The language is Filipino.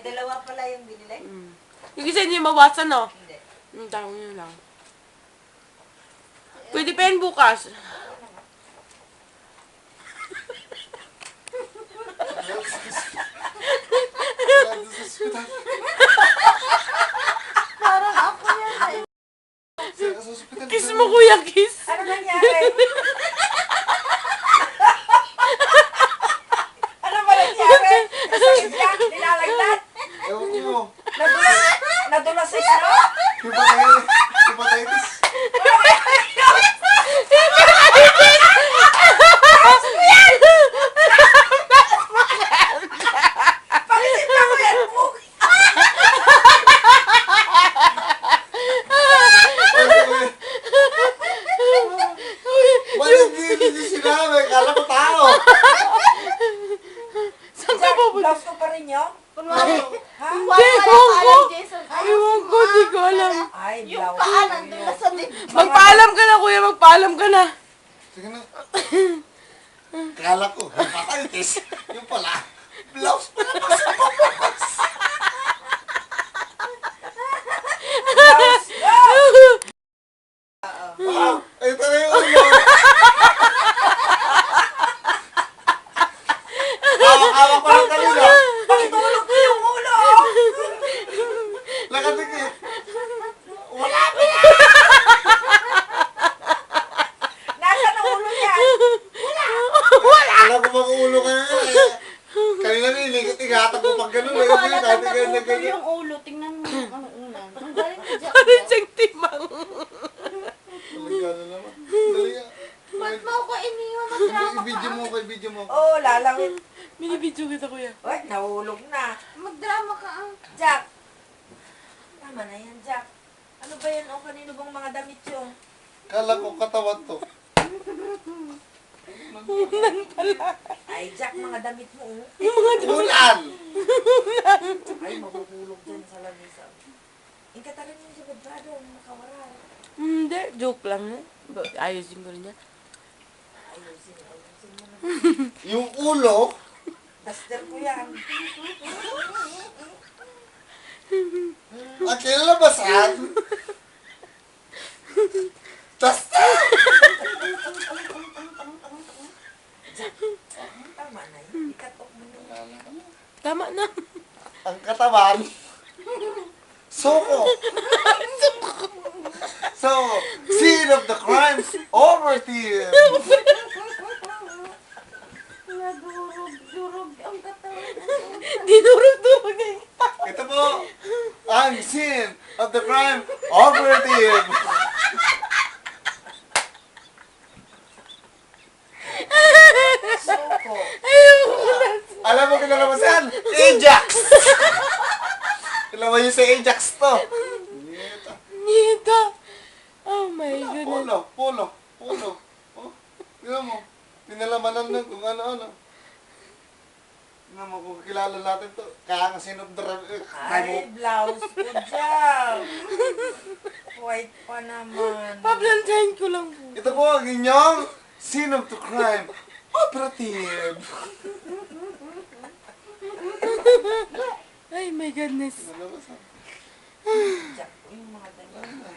dalawa pala yung binili? Yung isa hindi mawasan, no? Hindi. Tama yun lang. Pwede pa yan bukas. Parang ako yan. Kiss mo, kuya, kiss. Ano nangyari? Ano ba nangyari? Sakit ka? Nilalagdat? Ewan ko. Nadulas sa isno? Hepatitis. Pakisip ko yan po! Bakit hindi sinabi? Kala ko tao. Saan ka Jack, pupunta? blouse ko pa rin yun? Kunwari, Ha? kunwari Hindi, wala ewan ka ko. alam, Jason. Ewan ko, di ko alam. Ay, Yung blouse paa ko nandun yun. na sa dibdib. Magpaalam ka na, kuya. Magpaalam ka na. Sige na. Kala ko, hepatitis. Yung pala, blouse pala pa sa pamukos. Blouse ko! Wow! Ito na yung ulo. Hawak-hawak pa lang kanina. Pakitulog ko yung ulo! Nakatikit. Wala ko. Nasaan ang ulo niyan? Alam ko bang ulo ka na. Kanina inigat-ingatan ko pag gano'n. Hindi ko alam Kahit na ganyan na naputol ganyan. yung ulo. Tingnan mo yung ano unan. Ang galing ni Jack. Ano siyang timang? Talaga na naman. Dali nga. Ba't mo ako iniwan? Magdrama I-video ka. mo ko, i-video mo ko. Oo, lalangit. Minibidyo kita, kuya. Uy, nahulog na. Magdrama ka. Jack! Tama na yan, Jack. Ano ba yan? O kanino bang mga damit yung? Kala ko katawan to. Ay, Jack, mga damit mo. Oh. Ulan! Ay, mahuhulog dyan sa lamisan. Ingkatarin mo siya, brado. Makawaral. Hindi, joke lang. Ayusin ko rin yan. Ayusin mo na. Yung ulo, Duster ko yan. ang kinalabasan, Tasta! Tama na yun. I-cut off mo na. Tama na. Ang katawan, Soko. So, scene of the crimes over here. Nadurog-durog ang katawan. Dinurog-durog na yung Ito po, ang scene of the crime operative. Soko. Alam mo kinalabasan? Ajax! Kailangan yung sa Ajax to. Nita. Nita. Oh my goodness. Polo. Oh, tignan mo. Pinalamanan na kung ano-ano. Tignan mo kung kilala natin to. Kaya nga scene of the Ay, blouse ko dyan. White pa naman. Paplantahin ko lang po. Ito po ang inyong scene of the crime operative. Ay my goodness. Kinalabasan. Jack, yung mga damit.